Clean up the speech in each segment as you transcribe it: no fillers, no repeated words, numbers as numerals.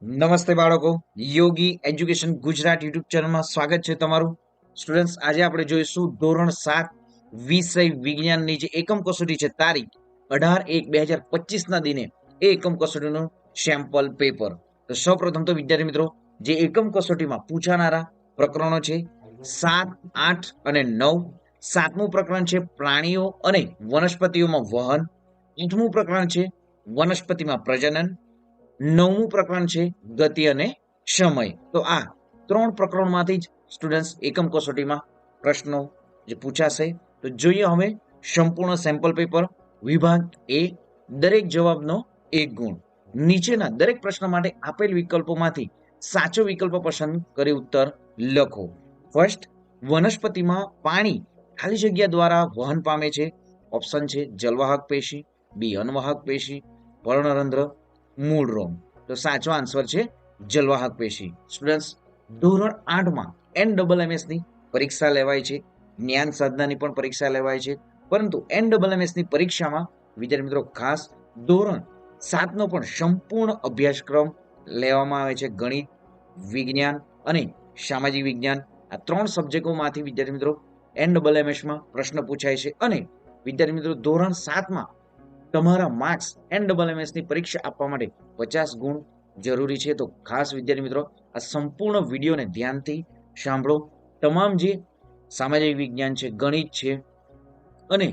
નમસ્તે બાળકો, યોગી education Gujarat YouTube ચેનલમાં સ્વાગત છે તમારું. સ્ટુડન્ટ્સ, આજે આપણે જોઈશું ધોરણ 7 વિષય વિજ્ઞાનની જે એકમ કસોટી છે તારીખ 18/1/2025 ના દિને એ એકમ કસોટીનું સેમ્પલ પેપર. તો સૌપ્રથમ તો વિદ્યાર્થી મિત્રો, જે એકમ કસોટીમાં પૂછાનારા પ્રકરણો છે 7, 8 અને 9. 7મું પ્રકરણ છે પ્રાણીઓ અને વનસ્પતિઓમાં વહન. 8મું પ્રકરણ છે વનસ્પતિમાં પ્રજનન. 9મું પ્રકરણ છે ગતિ અને સમય. તો આ 3 પ્રકરણમાંથી જ સ્ટુડન્ટ્સ એકમ કસોટીમાં પ્રશ્નો જે પૂછાશે. તો જોઈએ હવે સંપૂર્ણ સેમ્પલ પેપર. વિભાગ એ, દરેક જવાબનો 1 ગુણ. નીચેના દરેક પ્રશ્ન માટે આપેલ વિકલ્પોમાંથી સાચો વિકલ્પ પસંદ કરી ઉત્તર લખો. ફર્સ્ટ, વનસ્પતિમાં પાણી ખાલી જગ્યા દ્વારા વહન પામે છે. ઓપ્શન છે જલવાહક પેશી, બી અનવાહક પેશી, પર્ણરંધ્ર, મૂળ રોમ. તો સાચો આન્સર છે જલવાહક પેશી. સ્ટુડન્ટ્સ, ધોરણ 8માં NSSS ની પરીક્ષા લેવાય છે, જ્ઞાન સાધનાની પણ પરીક્ષા લેવાય છે, પરંતુ NSSS ની પરીક્ષામાં વિદ્યાર્થી મિત્રો ખાસ ધોરણ 7નો પણ સંપૂર્ણ અભ્યાસક્રમ લેવામાં આવે છે. ગણિત, વિજ્ઞાન અને સામાજિક વિજ્ઞાન, આ 3 સબ્જેક્ટોમાંથી વિદ્યાર્થી મિત્રો NSSમાં પ્રશ્ન પૂછાય છે. અને વિદ્યાર્થી મિત્રો ધોરણ 7માં તમારા માર્ક્સ NSSS ની પરીક્ષા આપવા માટે 50 ગુણ જરૂરી છે. તો ખાસ વિદ્યાર્થી મિત્રો આ સંપૂર્ણ વિડીયોને ધ્યાનથી સાંભળો. તમામ જે સામાજિક વિજ્ઞાન છે, ગણિત છે અને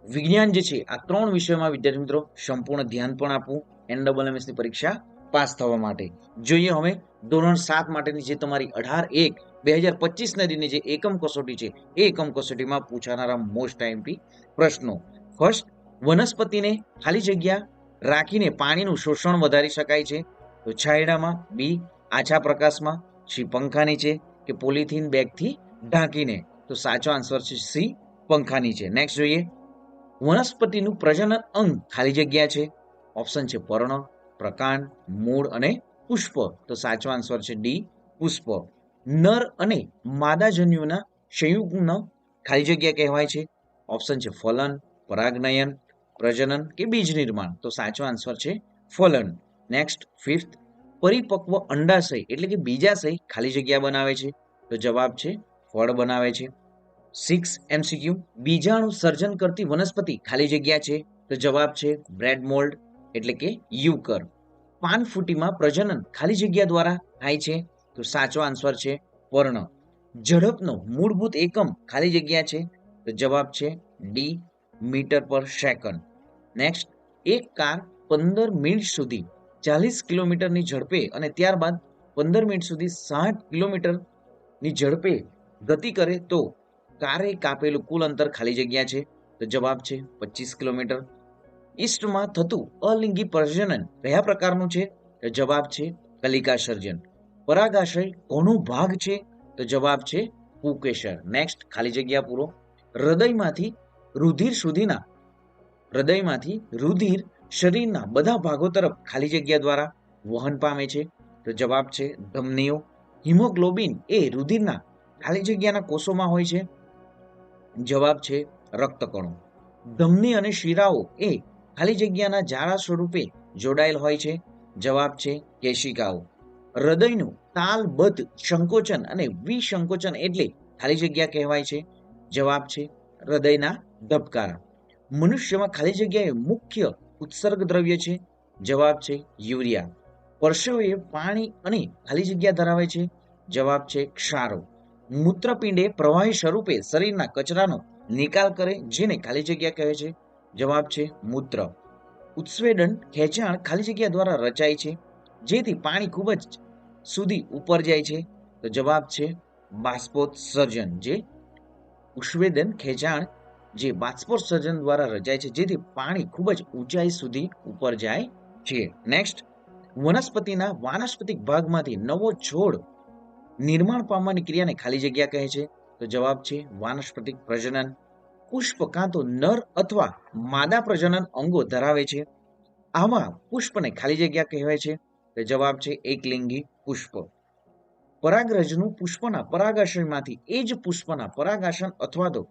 વિજ્ઞાન જે છે, આ 3 વિષયોમાં વિદ્યાર્થી મિત્રો સંપૂર્ણ ધ્યાન પણ આપવું NSSS ની પરીક્ષા પાસ થવા માટે. જોઈએ હવે ધોરણ 7 માટેની જે તમારી 18/1/2025 ના દિને જે એકમ કસોટી છે, એ એકમ કસોટીમાં પૂછાનારા મોસ્ટ આઈએમપી પ્રશ્નો. ફર્સ્ટ, વનસ્પતિને ખાલી જગ્યા રાખીને પાણીનું શોષણ વધારી શકાય છે. તો છાંયડામાં, બી આછા પ્રકાશમાં, સી પંખા નીચે, કે પોલિથીન બેગથી ઢાંકીને. તો સાચો આન્સર છે સી પંખા નીચે. નેક્સ્ટ જોઈએ, વનસ્પતિનું પ્રજનન અંગ ખાલી જગ્યા છે. ઓપ્શન છે પર્ણ, પ્રકાંડ, મૂળ અને પુષ્પ. તો સાચો આન્સર છે ડી પુષ્પ. નર અને માદા જન્યુના સંયુગ્મનો ખાલી જગ્યા કહેવાય છે. ઓપ્શન છે ફલન, પરાગનયન, પ્રજનન કે બીજ નિર્માણ. તો સાચો આન્સર છે ફલન. નેક્સ્ટ, ફિફ્થ, પરિપક્વ અંડાશય એટલે કે બીજાશય ખાલી જગ્યા બનાવે છે. તો જવાબ છે ફળ બનાવે છે. 6 MCQ, બીજાણુ સર્જન કરતી વનસ્પતિ ખાલી જગ્યા છે. તો જવાબ છે બ્રેડ મોલ્ડ એટલે કે યુકર. પાનફૂટીમાં પ્રજનન ખાલી જગ્યા દ્વારા થાય છે. તો સાચો આન્સર છે પર્ણ. ઝડપનો મૂળભૂત એકમ ખાલી જગ્યા છે. તો જવાબ છે ડી મીટર પર સેકન્ડ. નેક્સ્ટ, એક કાર 15 મિનિટ સુધી 40 કિલોમીટરની ઝડપે અને ત્યારબાદ 15 મિનિટ સુધી 60 કિલોમીટરની ઝડપે ગતિ કરે તો કારે કાપેલું કુલ અંતર ખાલી જગ્યા છે. તો જવાબ છે 25 કિલોમીટર. ઈસ્ટમાં થતું અલિંગી પ્રજનન કયા પ્રકારનું છે? તો જવાબ છે કલિકા સર્જન. પરાગાશય કોનો ભાગ છે? તો જવાબ છે પુકેશર. નેક્સ્ટ, ખાલી જગ્યા પૂરો. હૃદયમાંથી રુધિર સુધીના હૃદયમાંથી રુધિર શરીરના બધા ભાગો તરફ ખાલી જગ્યા દ્વારા વહન પામે છે. તો જવાબ છે ધમનીઓ. હિમોગ્લોબિન એ રુધિરના ખાલી જગ્યાના કોષોમાં હોય છે. જવાબ છે રક્તકણો. ધમની અને શિરાઓ એ ખાલી જગ્યાના જાળા સ્વરૂપે જોડાયેલ હોય છે. જવાબ છે કેશિકાઓ. હૃદયનું તાલબદ્ધ સંકોચન અને વિસંકોચન એટલે ખાલી જગ્યા કહેવાય છે. જવાબ છે હૃદયના ધબકારા. મનુષ્યમાં ખાલી જગ્યા એ મુખ્ય ઉત્સર્ગ દ્રવ્ય છે. જવાબ છે યુરિયા. પરસેવો એ પાણી અને ખાલી જગ્યા ધરાવે છે. જવાબ છે ક્ષારો. મૂત્રપિંડ એ પ્રવાહી સ્વરૂપે શરીરના કચરાનો નિકાલ કરે જેને ખાલી જગ્યા કહે છે. જવાબ છે મૂત્ર. ઉત્સ્વેદન ખેંચાણ ખાલી જગ્યા દ્વારા રચાય છે જેથી પાણી ખૂબ જ સુધી ઉપર જાય છે. તો જવાબ છે બાષ્પોત્સર્જન. જે ઉત્સ્વેદન ખેંચાણ જે બાષ્પોત્સર્જન દ્વારા રચાય છે જેથી પાણી ખૂબ જ ઊંચાઈ સુધી ઉપર જાય છે. નેક્સ્ટ, વનસ્પતિના વાનસ્પતિક ભાગમાંથી નવો છોડ નિર્માણ પામવાની ક્રિયાને ખાલી જગ્યા કહે છે. તો જવાબ છે વાનસ્પતિક પ્રજનન. પુષ્પ કાં તો નર અથવા માદા પ્રજનન અંગો ધરાવે છે. આવા પુષ્પને ખાલી જગ્યા કહેવાય છે. તો જવાબ છે એકલિંગી પુષ્પ. પરાગરજનું પુષ્પના પરાગાશયમાંથી એ જ પુષ્પના પરાગાશન અથવા તો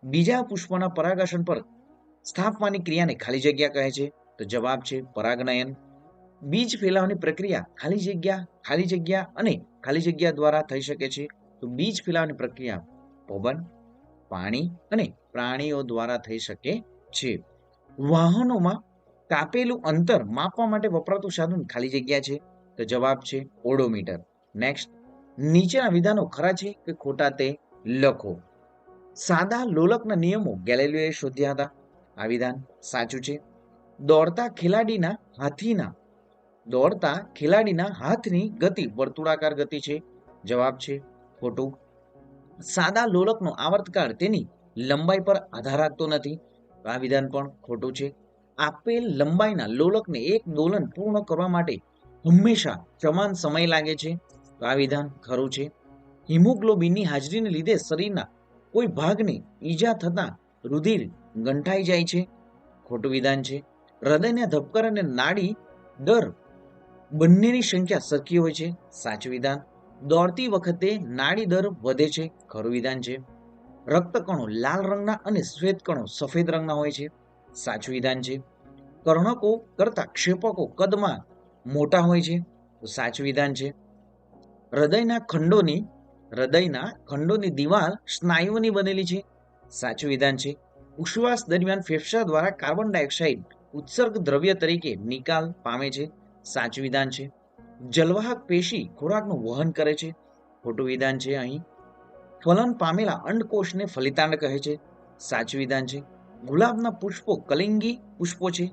બીજા પુષ્પના પરાગાશન પર સ્થાપવાની ક્રિયાને ખાલી જગ્યા કહે છે. તો જવાબ છે પરાગનયન. બીજ ફેલાવવાની પ્રક્રિયા ખાલી જગ્યા અને ખાલી જગ્યા દ્વારા થઈ શકે છે. તો બીજ ફેલાવવાની પ્રક્રિયા પવન, પાણી અને પ્રાણીઓ દ્વારા થઈ શકે છે. વાહનોમાં કાપેલું અંતર માપવા માટે વપરાતું સાધન ખાલી જગ્યા છે. તો જવાબ છે ઓડોમીટર. નેક્સ્ટ, નીચેના વિધાનો ખરા છે કે ખોટા તે લખો. સાદા લોલકના નિયમો ગેલિલિયોએ શોધ્યા હતા. આ વિધાન સાચું છે. દોડતા ખેલાડીના હાથની ગતિ વર્તુળાકાર ગતિ છે. જવાબ છે ખોટું. સાદા લોલકનો આવર્તકાળ તેની લંબાઈ પર આધાર રાખતો નથી. આ વિધાન પણ ખોટું છે. આપેલ લંબાઈના લોલકને એક દોલન પૂર્ણ કરવા માટે હંમેશા સમાન સમય લાગે છે. તો આ વિધાન ખરું છે. હિમોગ્લોબિનની હાજરીને લીધે શરીરના કોઈ ભાગને ઈજા થતા રુધિર ગંઠાઈ જાય છે. ખોટું વિધાન છે. હૃદયના ધબકાર અને નાડી દર બંનેની સંખ્યા સરખી હોય છે. સાચું વિધાન. દોડતી વખતે નાડી દર વધે છે. ખરું વિધાન છે. રક્તકણો લાલ રંગના અને શ્વેત કણો સફેદ રંગના હોય છે. સાચું વિધાન છે. કર્ણકો કરતા ક્ષેપકો કદમાં મોટા હોય છે. તો સાચું વિધાન છે. હૃદયના ખંડોની દિવાલ સ્નાયુઓની બનેલી છે. સાચું વિધાન છે. ઉશ્વાસ દરમિયાન ફેફસા દ્વારા કાર્બન ડાયોક્સાઇડ ઉત્સર્ગ દ્રવ્ય તરીકે નિકાલ પામે છે. સાચું વિધાન છે. જલવાહક પેશી ખોરાકનું વહન કરે છે. ખોટું વિધાન છે. અહીં ફલન પામેલા અંડકોષને ફલિતાંડ કહે છે. સાચું વિધાન છે. ગુલાબના પુષ્પો કલિંગી પુષ્પો છે.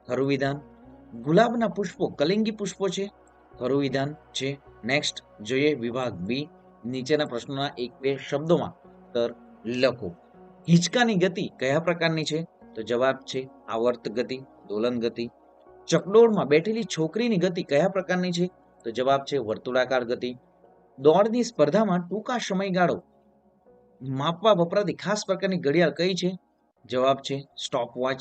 ખરું વિધાન. ગુલાબના પુષ્પો કલિંગી પુષ્પો છે. ખરું વિધાન છે. નેક્સ્ટ જોઈએ વિભાગ બી. નીચેના પ્રશ્નોના એક બે શબ્દોમાં ઉત્તર લખો. હિંચકાની ગતિ કયા પ્રકારની છે? તો જવાબ છે આવર્ત ગતિ, દોલન ગતિ. ચકડોળમાં બેઠેલી છોકરીની ગતિ કયા પ્રકારની છે? તો જવાબ છે વર્તુળાકાર ગતિ. દોડની સ્પર્ધામાં ટૂંકા સમયગાળો માપવા વપરાતી ખાસ પ્રકારની ઘડિયાળ કઈ છે? જવાબ છે સ્ટોપ વોચ.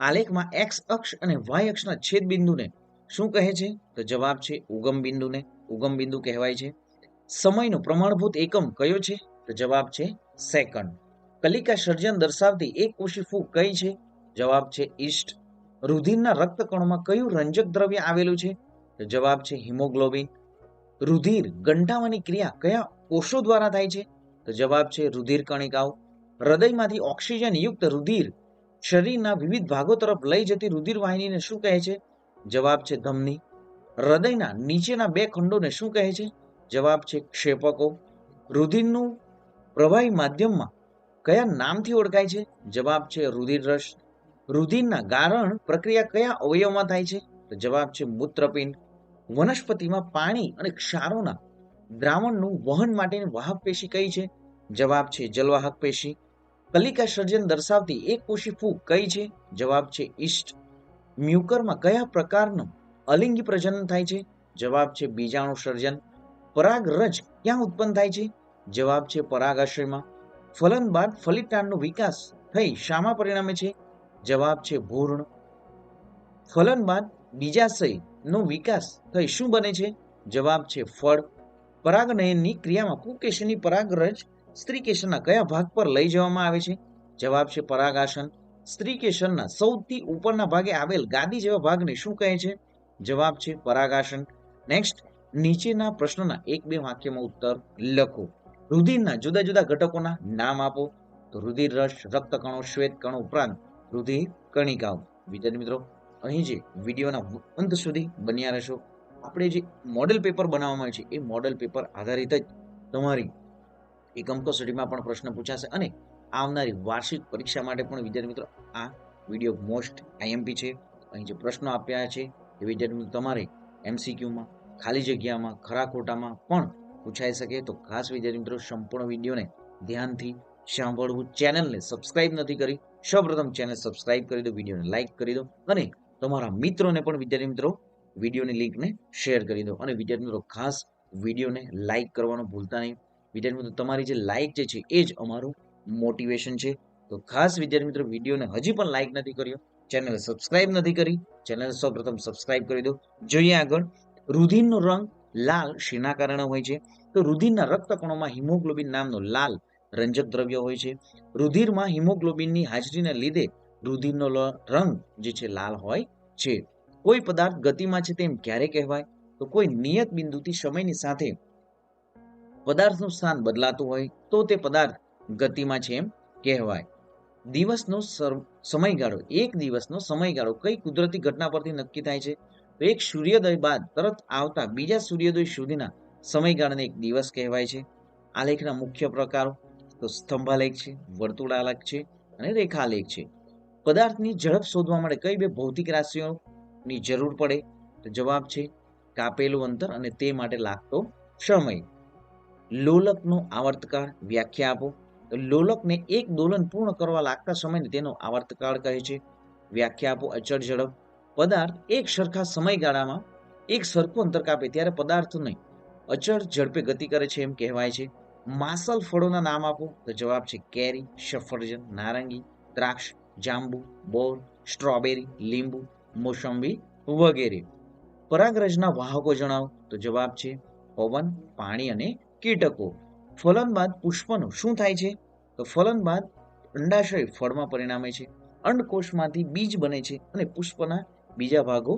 આલેખમાં એક્સ અક્ષ અને વાય અક્ષના છેદ બિંદુને શું કહે છે? તો જવાબ છે ઉગમ બિંદુ કહેવાય છે. સમયનો પ્રમાણભૂત એકમ કયો છે? તો જવાબ છે સેકન્ડ. કલિકા સર્જન દર્શાવતી એક કોષી ફૂગ કઈ છે? જવાબ છે ઈસ્ટ. રુધિરના રક્તકણોમાં કયું રંજક દ્રવ્ય આવેલું છે? તો જવાબ છે હિમોગ્લોબિન. રુધિર ગંઠાવાની ક્રિયા કયા કોષો દ્વારા થાય છે? તો જવાબ છે રુધિર કણિકાઓ. હૃદયમાંથી ઓક્સિજન યુક્ત રુધિર શરીરના વિવિધ ભાગો તરફ લઈ જતી રુધિર વાહિનીને શું કહે છે? જવાબ છે ધમની. હૃદયના નીચેના બે ખંડોને શું કહે છે? જવાબ છે ક્ષેપકો. રુધિરનું પ્રવાહી માધ્યમમાં કયા નામથી ઓળખાય છે? જવાબ છે રુધિર રસ. રુધિરના ગારણ પ્રક્રિયા કયા અવયવમાં થાય છે? તો જવાબ છે મૂત્રપિંડ. વનસ્પતિમાં પાણી અને ક્ષારોના દ્રાવણનું વહન માટેની વાહક પેશી કઈ છે? જવાબ છે જલવાહક પેશી. કલિકા સર્જન દર્શાવતી એક કોષી ફૂગ કઈ છે? જવાબ છે ઈસ્ટ. મ્યુકરમાં કયા પ્રકારનું અલિંગી પ્રજનન થાય છે? જવાબ છે બીજાણુ સર્જન. પરાગરજ ક્યાં ઉત્પન્ન થાય છે? જવાબ છે પરાગાશયમાં. ફલન બાદ ફલિતાંડનો વિકાસ થઈ શામાં પરિણમે છે? જવાબ છે ભ્રૂણ. ફલન બાદ બીજાશયનો વિકાસ થઈ શું બને છે? જવાબ છે ફળ. પરાગનયનની ક્રિયામાં પુંકેસરની પરાગરજ સ્ત્રીકેસરના કયા ભાગ પર લઈ જવામાં આવે છે? જવાબ છે પરાગાસન. સ્ત્રીકેસરના સૌથી ઉપરના ભાગે આવેલ ગાદી જેવા ભાગને શું કહે છે? જવાબ છે પરાગાસન. નેક્સ્ટ, નીચેના પ્રશ્નોના એક બે વાક્યમાં ઉત્તર લખો. રુધિરના જુદા જુદા ઘટકોના નામ આપો. તો રુધિર રસ, રક્તકણો, શ્વેત કણો ઉપરાંત રુધિર કણિકાઓ. વિદ્યાર્થી મિત્રો, અહીં જે વિડીયોના અંત સુધી બન્યા રહેશો. આપણે જે મોડેલ પેપર બનાવવામાં આવે છે એ મોડેલ પેપર આધારિત જ તમારી એકમ કસોટીમાં પણ પ્રશ્ન પૂછાશે અને આવનારી વાર્ષિક પરીક્ષા માટે પણ વિદ્યાર્થી મિત્રો આ વિડીયો મોસ્ટ આઈએમપી છે. અહીં જે પ્રશ્નો આપ્યા છે એ વિદ્યાર્થી મિત્રો તમારે એમસીક્યુમાં, ખાલી જગ્યામાં, ખરા ખોટામાં પણ પૂછાઈ શકે. તો ખાસ વિદ્યાર્થી મિત્રો સંપૂર્ણ વિડીયોને ધ્યાનથી સાંભળવું. ચેનલને સબસ્ક્રાઇબ નથી કરી, સૌપ્રથમ ચેનલ સબસ્ક્રાઇબ કરી દો, વિડીયોને લાઇક કરી દો અને તમારા મિત્રોને પણ વિદ્યાર્થી મિત્રો વિડીયોની લિંકને શેર કરી દો. અને વિદ્યાર્થી મિત્રો ખાસ વિડીયોને લાઇક કરવાનું ભૂલતા નહીં. વિદ્યાર્થી મિત્રો તમારી જે લાઇક જે છે એ જ અમારું મોટિવેશન છે. તો ખાસ વિદ્યાર્થી મિત્રો વિડીયોને હજી પણ લાઇક નથી કર્યો, ચેનલ સબસ્ક્રાઇબ નથી કરી, ચેનલ સૌપ્રથમ સબસ્ક્રાઇબ કરી દો. જોઈએ આગળ. રુધિરનો રંગ લાલ શેના કારણે હોય છે? તો રુધિરના રક્તકણોમાં હિમોગ્લોબિન નામનો લાલ રંજક દ્રવ્ય હોય છે. રુધિરમાં હિમોગ્લોબિનની હાજરીને લીધે રુધિરનો રંગ જે છે લાલ હોય છે. કોઈ પદાર્થ ગતિમાં છે તેમ ક્યારે કહેવાય? તો કોઈ નિયત બિંદુથી સમયની સાથે પદાર્થનું સ્થાન બદલાતું હોય તો તે પદાર્થ ગતિમાં છે એમ કહેવાય. દિવસનો સમયગાળો, એક દિવસનો સમયગાળો કઈ કુદરતી ઘટના પરથી નક્કી થાય છે? તો એક સૂર્યોદય બાદ તરત આવતા બીજા સૂર્યોદય સુધીના સમયગાળાને એક દિવસ કહેવાય છે. આલેખના મુખ્ય પ્રકારો તો સ્તંભાલેખ છે, વર્તુળાલેખ છે અને રેખાલેખ છે. પદાર્થની ઝડપ શોધવા માટે કઈ બે ભૌતિક રાશિઓની જરૂર પડે? તો જવાબ છે કાપેલું અંતર અને તે માટે લાગતો સમય. લોલકનો આવર્તકાળ વ્યાખ્યા આપો. તો લોલકને એક દોલન પૂર્ણ કરવા લાગતા સમયને તેનો આવર્તકાળ કહે છે. વ્યાખ્યા આપો. અચળ ઝડપ, પદાર્થ એક સરખા સમયગાળામાં એક સરખું અંતર કાપે ત્યારે પદાર્થને અચળ ઝડપે ગતિ કરે છે એમ કહેવાય છે. માસલ ફળોના નામ આપો. તો જવાબ છે કેરી, સફરજન, નારંગી, દ્રાક્ષ, જાંબુ, બોર, સ્ટ્રોબેરી, લીંબુ, મોસંબી વગેરે. પરાગરજના વાહકો જણાવો. તો જવાબ છે પવન, પાણી અને કીટકો. ફલન બાદ પુષ્પનું શું થાય છે? તો ફલન બાદ અંડાશય ફળમાં પરિણામે છે. અંડકોષમાંથી બીજ બને છે અને પુષ્પના બીજા ભાગો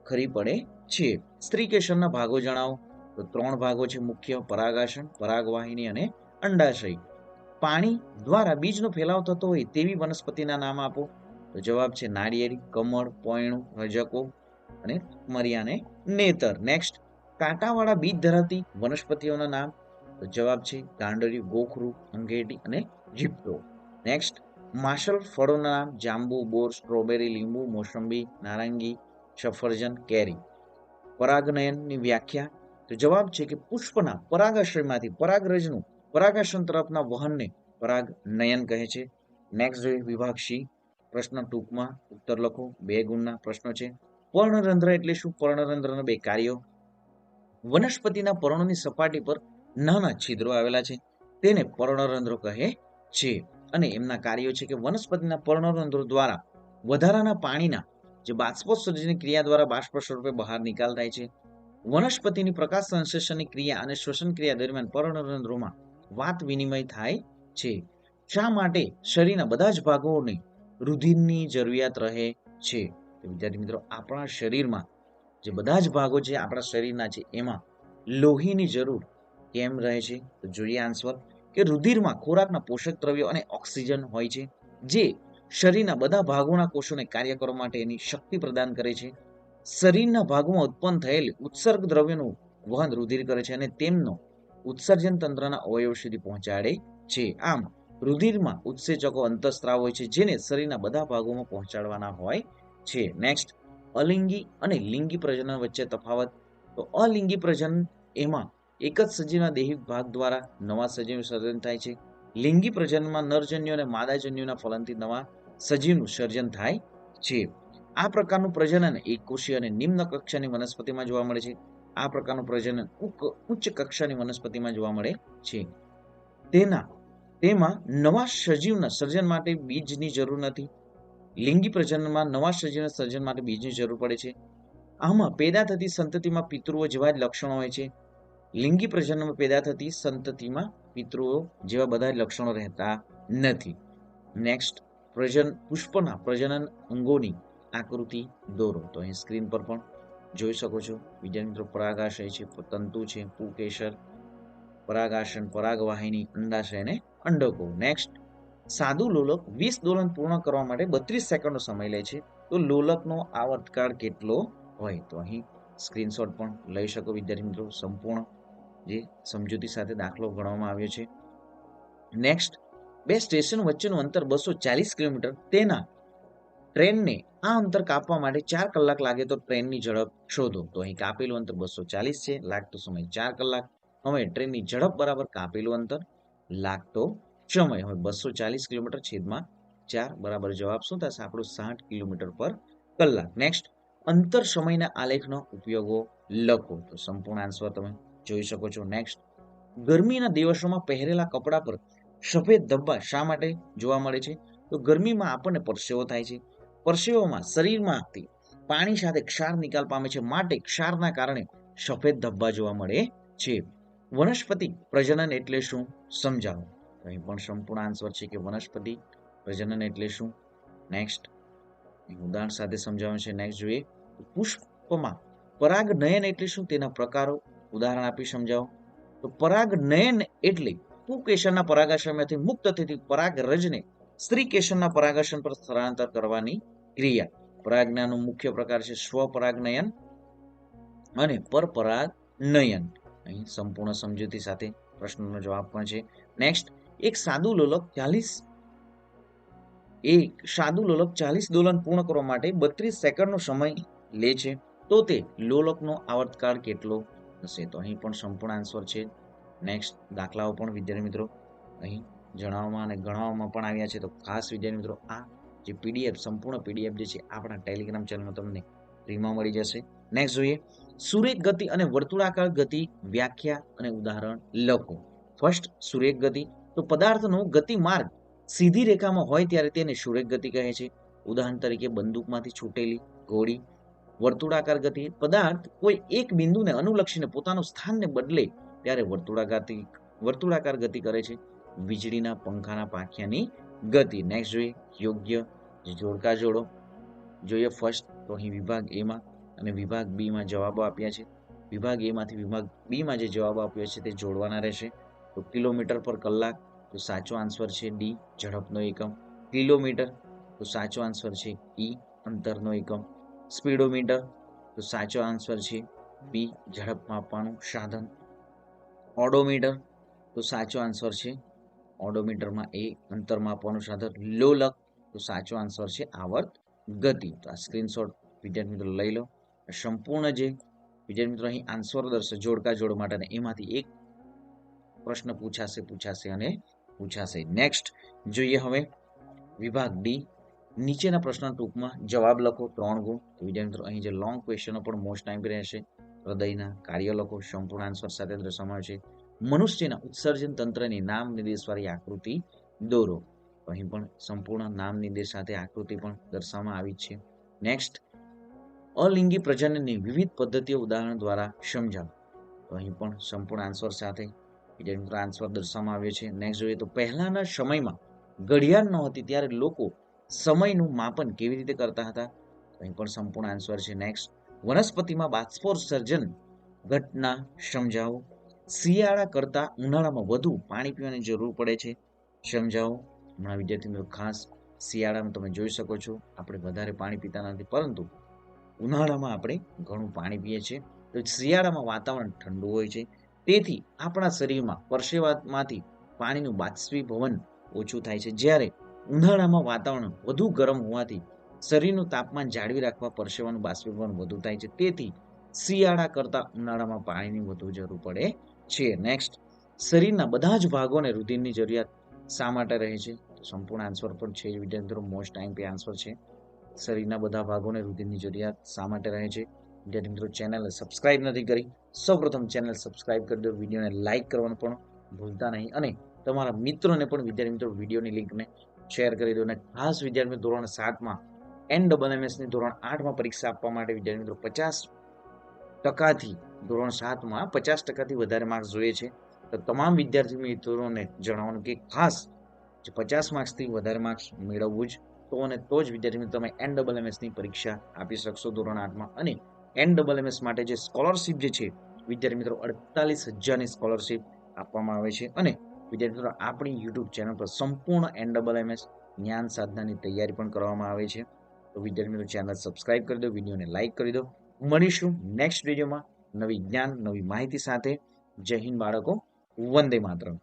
ખરી પડે છે. સ્ત્રીકેસરના ભાગો જણાવો. તો 3 ભાગો છે મુખ્ય: પરાગાસન, પરાગવાહિની અને અંડાશય. પાણી દ્વારા બીજનો ફેલાવ થતો હોય તેવી વનસ્પતિના નામ આપો. તો જવાબ છે નાળિયેરી, કમળ, પોયણું, રજકો અને મરિયાને નેતર. નેક્સ્ટ, કાંટાવાળા બીજ ધરાવતી વનસ્પતિઓના નામ. તો જવાબ છે ગાંડરિયું, ગોખરું, અંગેડી અને જીપ્ટો. નેક્સ્ટ, માસલ ફળોના નામ: જાંબુ, બોર, સ્ટ્રોબેરી, લીંબુ, મોસંબી, નારંગી, સફરજન, કેરી. પરાગનયનની વ્યાખ્યા. તો જવાબ છે કે પુષ્પના પરાગાશયમાંથી પરાગરજનું પરાગાસન તરફના વહનને પરાગનયન કહે છે. નેક્સ્ટ જોઈએ વિભાગ સી. પ્રશ્ન ટૂંકમાં ઉત્તર લખો. 2 ગુણના પ્રશ્નો છે. પર્ણરંધ્ર એટલે શું? પર્ણરંધ્રના 2 કાર્યો. વનસ્પતિના પર્ણોની સપાટી પર નાના છિદ્રો આવેલા છે તેને પર્ણરંધ્રો કહે છે અને એમના કાર્યો છે કે વનસ્પતિના પર્ણરંધ્રો દ્વારા વધારાના પાણીના જે બાષ્પોત્સર્જનની ક્રિયા દ્વારા બાષ્પ સ્વરૂપે બહાર નિકાલ થાય છે. વનસ્પતિની પ્રકાશ સંશ્લેષણની ક્રિયા અને શ્વસન ક્રિયા દરમિયાન પર્ણરંધ્રોમાં વાત વિનિમય થાય છે. શા માટે શરીરના બધા જ ભાગોને રુધિરની જરૂરિયાત રહે છે? વિદ્યાર્થી મિત્રો, આપણા શરીરમાં જે બધા જ ભાગો છે આપણા શરીરના છે એમાં લોહીની જરૂર કેમ રહે છે? તો જોઈએ આન્સર કે રુધિરમાં ખોરાકના પોષક દ્રવ્યો અને ઓક્સિજન હોય છે જે શરીરના બધા ભાગોના કોષોને કાર્ય કરવા માટે એની શક્તિ પ્રદાન કરે છે. શરીરના ભાગોમાં ઉત્પન્ન થયેલ ઉત્સર્ગ દ્રવ્યોનું વહન રુધિર કરે છે અને તેમનો ઉત્સર્જન તંત્રના અવયવ સુધી પહોંચાડે છે. આમ રુધિરમાં ઉત્સેચકો અંતઃસ્ત્રાવ હોય છે જેને શરીરના બધા ભાગોમાં પહોંચાડવાના હોય છે. નેક્સ્ટ, અલિંગી અને લિંગી પ્રજનન વચ્ચે તફાવત. તો અલિંગી પ્રજનન એમાં એક જ સજીવના દૈહિક ભાગ દ્વારા નવા સજીવનું સર્જન થાય છે. લિંગી પ્રજનનમાં નરજન્યુ અને માદાજન્યુના ફલનથી નવા સજીવનું સર્જન થાય છે. આ પ્રકારનું પ્રજનન એકકોષીય અને નિમ્ન કક્ષાની વનસ્પતિમાં જોવા મળે છે. આ પ્રકારનું પ્રજનન ઉચ્ચ કક્ષાની વનસ્પતિમાં જોવા મળે છે. તેમાં નવા સજીવના સર્જન માટે બીજની જરૂર નથી. લિંગી પ્રજનનમાં નવા સજીવના સર્જન માટે બીજની જરૂર પડે છે. આમાં પેદા થતી સંતતિમાં પિતૃઓ જેવા જ લક્ષણો હોય છે. લિંગી પ્રજનનમાં પેદા થતી સંતતિમાં પિતૃઓ જેવા બધા લક્ષણો રહેતા નથી. નેક્સ્ટ, પુષ્પના પ્રજનન અંગોની આકૃતિ દોરો. તો અહીં સ્ક્રીન પર પણ જોઈ શકો છો વિદ્યાર્થી મિત્રો. પરાગાશય છે, તંતુ છે, પુકેસર, પરાગાસન, પરાગવાહિની, અંડાશય અને અંડકો. નેક્સ્ટ, સાદું લોલક 20 દોલન પૂર્ણ કરવા માટે 32 સેકન્ડનો સમય લે છે. તો લોલકનો આવર્તકાળ કેટલો હોય? તો અહીં સ્ક્રીનશોટ પણ લઈ શકો વિદ્યાર્થી મિત્રો. સંપૂર્ણ જે સમજૂતી સાથે દાખલો ગણવામાં આવ્યો છે. નેક્સ્ટ, 2 સ્ટેશન વચ્ચેનું અંતર 240 કિલોમીટર. તેના ટ્રેનને આ અંતર કાપવા માટે 4 કલાક લાગે તો ટ્રેનની ઝડપ શોધો. તો અહીં કાપેલું અંતર 240 છે, લાગતો સમય 4 કલાક. હવે ટ્રેનની ઝડપ બરાબર કાપેલું અંતર લાગતો સમય. હવે 240 કિલોમીટર છેદમાં 4 બરાબર જવાબ શું થશે આપણું? 60 કિલોમીટર પર કલાક. નેક્સ્ટ, અંતર સમયના આલેખનો ઉપયોગો લખો. તો સંપૂર્ણ આન્સર તમે જોઈ શકો છો. નેક્સ્ટ, ગરમીના દિવસોમાં પહેરેલા કપડા પર સફેદ ધબ્બા શા માટે જોવા મળે છે? તો ગરમીમાં આપણને પરસેવો થાય છે. પરસેવોમાં શરીરમાંથી પાણી સાથે ક્ષાર નિકાલ પામે છે માટે ક્ષારના કારણે સફેદ ધબ્બા જોવા મળે છે. વનસ્પતિ પ્રજનન એટલે શું? સમજાવો. અહીં પણ સંપૂર્ણ આન્સર છે કે વનસ્પતિ પ્રજનન એટલે શું. નેક્સ્ટ, ઉદાહરણ સાથે સમજાવવાનું છે. નેક્સ્ટ જોઈએ પુષ્પમાં પરાગનયન એટલે શું, તેના પ્રકારો ઉદાહરણ આપી સમજાવો. તો પરાગનયન એટલે પુકેશનના પરાગાશયમાંથી મુક્ત થતી પરાગરજને સ્ત્રી કેશનના પરાગાશય પર સ્થળાંતર કરવાની ક્રિયા. પરાગનયનનો મુખ્ય પ્રકાર છે સ્વપરાગનયન અને પરપરાગનયન. અહીં સંપૂર્ણ સમજૂતી સાથે પ્રશ્નનો જવાબ પણ છે. નેક્સ્ટ, એક સાદું લોલક 40 દોલન પૂર્ણ કરવા માટે 32 સેકન્ડનો સમય લે છે, તો તે લોલકનો આવર્તકાળ કેટલો હશે? તો અહીં પણ સંપૂર્ણ આન્સર છે. નેક્સ્ટ, દાખલાઓ પણ વિદ્યાર્થી મિત્રો અહીં જણાવવામાં અને ગણાવવામાં પણ આવ્યા છે. તો ખાસ વિદ્યાર્થી મિત્રો આ જે પીડીએફ સંપૂર્ણ પીડીએફ જે છે આપણા ટેલિગ્રામ ચેનલમાં તમને ફ્રીમાં મળી જશે. નેક્સ્ટ જોઈએ, સુરેખ ગતિ અને વર્તુળાકાર ગતિ વ્યાખ્યા અને ઉદાહરણ લખો. ફર્સ્ટ, સુરેખ ગતિ. તો પદાર્થનો ગતિ માર્ગ સીધી રેખામાં હોય ત્યારે તેને સુરેખ ગતિ કહે છે. ઉદાહરણ તરીકે બંદૂકમાંથી છૂટેલી ગોળી. વર્તુળાકાર ગતિ, પદાર્થ કોઈ એક બિંદુને અનુલક્ષીને પોતાનું સ્થાનને બદલે ત્યારે વર્તુળાકાર ગતિ કરે છે. વીજળીના પંખાના પાંખિયાની ગતિ. નેક્સ્ટ જોઈએ, યોગ્ય જોડકા જોડો. જોઈએ ફર્સ્ટ, તો અહીં વિભાગ એ માં અને વિભાગ બી માં જવાબો આપ્યા છે. વિભાગ એ માંથી વિભાગ બી માં જે જવાબ આપ્યો છે તે જોડવાના રહેશે. તો કિલોમીટર પર કલાક, તો સાચો આન્સર છે ડી, ઝડપનો એકમ. કિલોમીટર, તો સાચો આન્સર છે ઈ, અંતરનો એકમ. સ્પીડોમીટર, તો સાચો આન્સર છે બી, ઝડપ માપવાનું સાધન. ઓડોમીટર, તો સાચો આન્સર છે ઓડોમીટરમાં એ, અંતર માપવાનું સાધન. લોલક, તો સાચો આન્સર છે આવર્ત ગતિ. તો આ સ્ક્રીનશોટ વિદ્યાર્થી મિત્રો લઈ લો. સંપૂર્ણ જે વિદ્યાર્થી મિત્રો અહીં આન્સર દર્શક જોડકા જોડ માટે એમાંથી એક પ્રશ્ન પૂછાશે અને પૂછાશે. નેક્સ્ટ જોઈએ હવે વિભાગ ડી. નીચેના પ્રશ્ન ટૂંકમાં જવાબ લખો, 3 ગુણ. તો વિદ્યાર્થી મિત્રો અહીં જે લોંગ ક્વેશ્ચનો પણ મોસ્ટ ટાઈમ રહેશે. હૃદયના કાર્ય લખો, સંપૂર્ણ આન્સર સાથે દર્શાવવામાં છે. મનુષ્યના ઉત્સર્જન તંત્રની નામ નિર્દેશવાળી આકૃતિ દોરો. અહીં પણ સંપૂર્ણ નામ નિર્દેશ સાથે આકૃતિ પણ દર્શાવવામાં આવી છે. નેક્સ્ટ, અલિંગી પ્રજનનની વિવિધ પદ્ધતિઓ ઉદાહરણ દ્વારા સમજાવો. તો અહીં પણ સંપૂર્ણ આન્સર સાથે આન્સર દર્શાવવામાં આવ્યો છે. નેક્સ્ટ જોઈએ, તો પહેલાના સમયમાં ઘડિયાળ નહોતી ત્યારે લોકો સમયનું માપન કેવી રીતે કરતા હતા? અહીં પણ સંપૂર્ણ આન્સર છે. નેક્સ્ટ, વનસ્પતિમાં બાષ્પોત્સર્જન ઘટના સમજાવો. શિયાળા કરતા ઉનાળામાં વધુ પાણી પીવાની જરૂર પડે છે, સમજાવો. હમણાં વિદ્યાર્થી મિત્રો ખાસ શિયાળામાં તમે જોઈ શકો છો આપણે વધારે પાણી પીતા નથી, પરંતુ ઉનાળામાં આપણે ઘણું પાણી પીએ છીએ. તો શિયાળામાં વાતાવરણ ઠંડુ હોય છે, તેથી આપણા શરીરમાં પરસેવામાંથી પાણીનું બાષ્પીભવન ઓછું થાય છે. જ્યારે ઉનાળામાં વાતાવરણ વધુ ગરમ હોવાથી શરીરનું તાપમાન જાળવી રાખવા પરસેવાનું બાષ્પીભવન વધુ થાય છે. તેથી શિયાળા કરતા ઉનાળામાં પાણીની વધુ જરૂર પડે છે. નેક્સ્ટ, શરીરના બધા જ ભાગોને રુધિરની જરૂરિયાત શા માટે રહે છે? તો સંપૂર્ણ આન્સર પણ છે વિદ્યાર્થી મિત્રો મોસ્ટ ટાઈમ પે આન્સર છે. શરીરના બધા ભાગોને રુધિરની જરૂરિયાત શા માટે રહે છે? વિદ્યાર્થી મિત્રો ચેનલ સબસ્ક્રાઇબ નથી કરી, સૌપ્રથમ ચેનલ સબસ્ક્રાઇબ કરી દો, વિડીયોને લાઇક કરવાનું પણ ભૂલતા નહીં અને તમારા મિત્રોને પણ વિદ્યાર્થી મિત્રો વિડીયોની લિંકને શેર કરી દો. અને ખાસ વિદ્યાર્થી મિત્રો ધોરણ 7માં NMMSની ધોરણ 8માં પરીક્ષા આપવા માટે વિદ્યાર્થી મિત્રો 50%થી ધોરણ 7માં 50%થી વધારે માર્ક્સ જોઈએ છે. તો તમામ વિદ્યાર્થી મિત્રોને જણાવવાનું કે ખાસ જે 50 માર્ક્સથી વધારે માર્ક્સ મેળવવું જ તો જ વિદ્યાર્થી મિત્રો તમે NMMSની પરીક્ષા આપી શકશો ધોરણ 8માં. અને NMMS માટે જે સ્કોલરશિપ જે છે વિદ્યાર્થી મિત્રો 48,000ની સ્કોલરશિપ આપવામાં આવે છે. અને વિદ્યાર્થી મિત્રો આપણી યુટ્યુબ ચેનલ પર સંપૂર્ણ NMMS જ્ઞાન સાધનાની તૈયારી પણ કરવામાં આવે છે. તો વિદ્યાર્થી મિત્રો ચેનલ સબસ્ક્રાઇબ કરી દો, વિડીયોને લાઇક કરી દો. મળીશું નેક્સ્ટ વિડીયોમાં નવી જ્ઞાન નવી માહિતી સાથે. જય હિન્દ બાળકો, વંદે માતરમ.